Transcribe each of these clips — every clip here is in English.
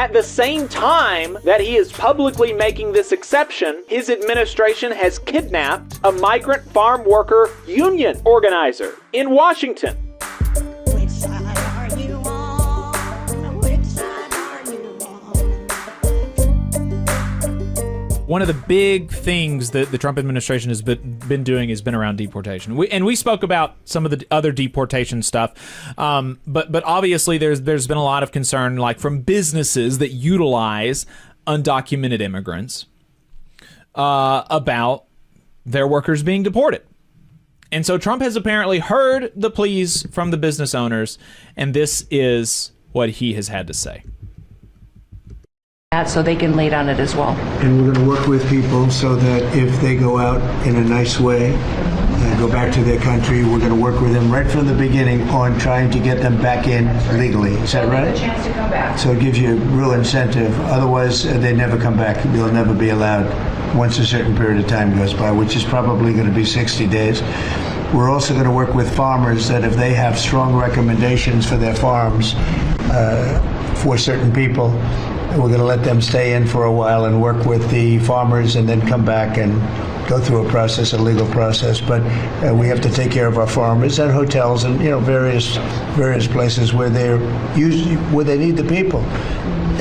At the same time that he is publicly making this exception, his administration has kidnapped a migrant farm worker union organizer in Washington. Which side are you on? Which side are you on? One of the big things that the Trump administration has been doing has been around deportation. We spoke about some of the other deportation stuff, but obviously there's been a lot of concern, like from businesses that utilize undocumented immigrants, about their workers being deported. And so Trump has apparently heard the pleas from the business owners, and this is what he has had to say. So they can lay on it as well. And we're going to work with people so that if they go out in a nice way and go back to their country, we're going to work with them right from the beginning on trying to get them back in legally. Is that right? A chance to come back. So it gives you a real incentive. Otherwise, they never come back. They'll never be allowed once a certain period of time goes by, which is probably going to be 60 days. We're also going to work with farmers that if they have strong recommendations for their farms for certain people, we're going to let them stay in for a while and work with the farmers and then come back and go through a legal process. But we have to take care of our farmers and hotels and various places where they need the people.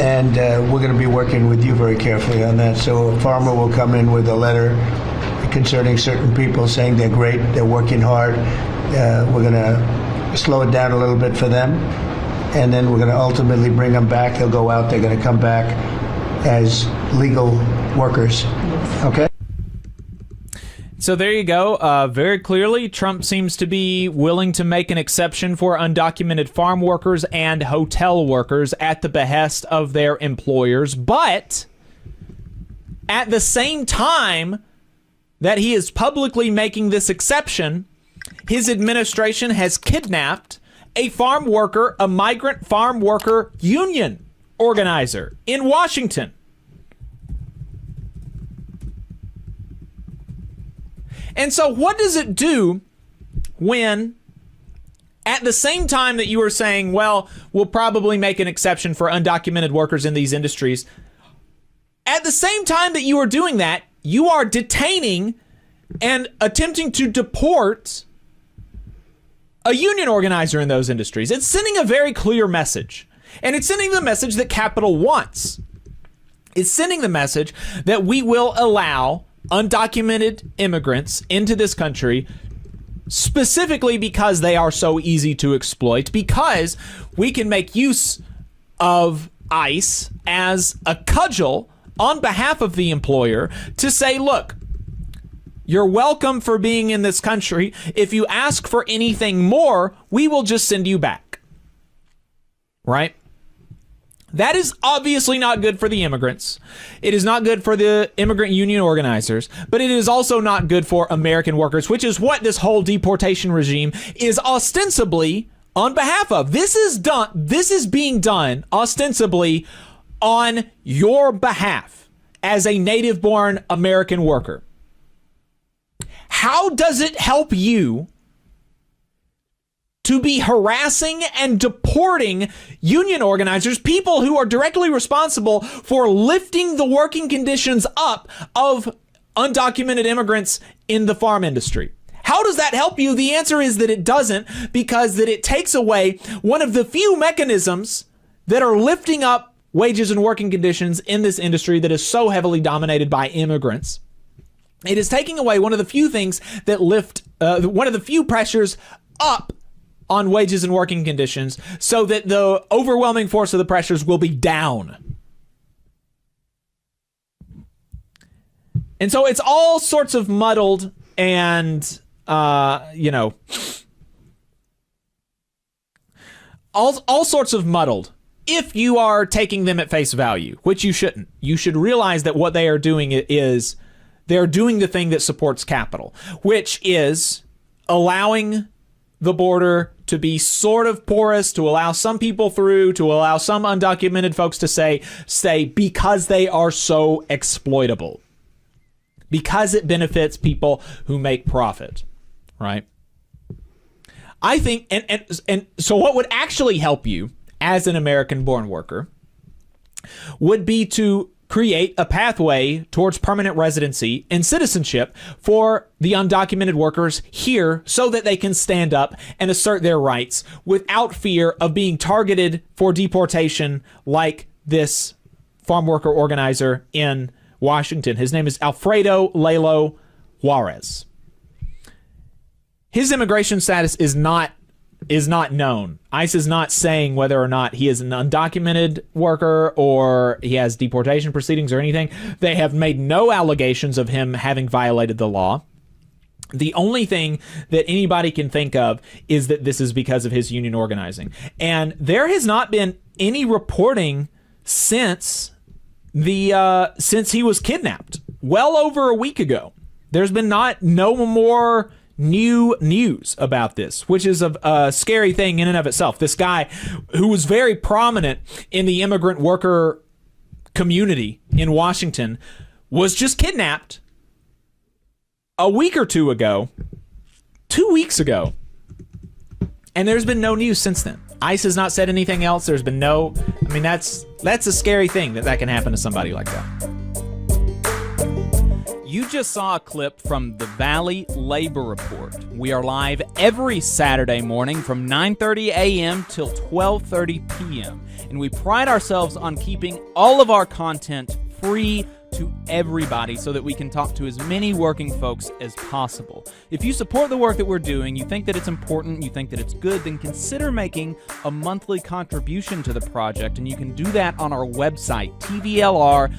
And we're going to be working with you very carefully on that. So a farmer will come in with a letter concerning certain people saying they're great, they're working hard. We're going to slow it down a little bit for them. And then we're going to ultimately bring them back. They'll go out. They're going to come back as legal workers. Okay? So there you go. Very clearly, Trump seems to be willing to make an exception for undocumented farm workers and hotel workers at the behest of their employers. But at the same time that he is publicly making this exception, his administration has kidnapped a farm worker, a migrant farm worker union organizer in Washington. And so what does it do when, at the same time that you are saying, well, we'll probably make an exception for undocumented workers in these industries, at the same time that you are doing that, you are detaining and attempting to deport a union organizer in those industries? It's sending a very clear message. And it's sending the message that capital wants. It's sending the message that we will allow undocumented immigrants into this country specifically because they are so easy to exploit, because we can make use of ICE as a cudgel on behalf of the employer to say, look, you're welcome for being in this country. If you ask for anything more, we will just send you back. Right? That is obviously not good for the immigrants. It is not good for the immigrant union organizers, but it is also not good for American workers, which is what this whole deportation regime is ostensibly on behalf of. This is being done ostensibly on your behalf as a native-born American worker. How does it help you to be harassing and deporting union organizers, people who are directly responsible for lifting the working conditions up of undocumented immigrants in the farm industry? How does that help you? The answer is that it doesn't, because that it takes away one of the few mechanisms that are lifting up wages and working conditions in this industry that is so heavily dominated by immigrants. It is taking away one of the few things that lift, one of the few pressures up on wages and working conditions, so that the overwhelming force of the pressures will be down. And so it's all sorts of muddled and, all sorts of muddled if you are taking them at face value, which you shouldn't. You should realize that what they are doing is they're doing the thing that supports capital, which is allowing the border to be sort of porous, to allow some people through, to allow some undocumented folks to stay because they are so exploitable, because it benefits people who make profit, right? I think, and so what would actually help you as an American-born worker would be to create a pathway towards permanent residency and citizenship for the undocumented workers here so that they can stand up and assert their rights without fear of being targeted for deportation like this farm worker organizer in Washington. His name is Alfredo Lalo Juarez. His immigration status is not known. ICE is not saying whether or not he is an undocumented worker or he has deportation proceedings or anything. They have made no allegations of him having violated the law. The only thing that anybody can think of is that this is because of his union organizing. And there has not been any reporting since he was kidnapped well over a week ago. There's been no more new news about this, which is a scary thing in and of itself. This guy who was very prominent in the immigrant worker community in Washington was just kidnapped a week or two ago, 2 weeks ago, and there's been no news since then. ICE has not said anything else. There's been that's a scary thing that can happen to somebody like that. You just saw a clip from the Valley Labor Report. We are live every Saturday morning from 9:30 a.m. till 12:30 p.m. And we pride ourselves on keeping all of our content free to everybody so that we can talk to as many working folks as possible. If you support the work that we're doing, you think that it's important, you think that it's good, then consider making a monthly contribution to the project, and you can do that on our website, tvlr.fm.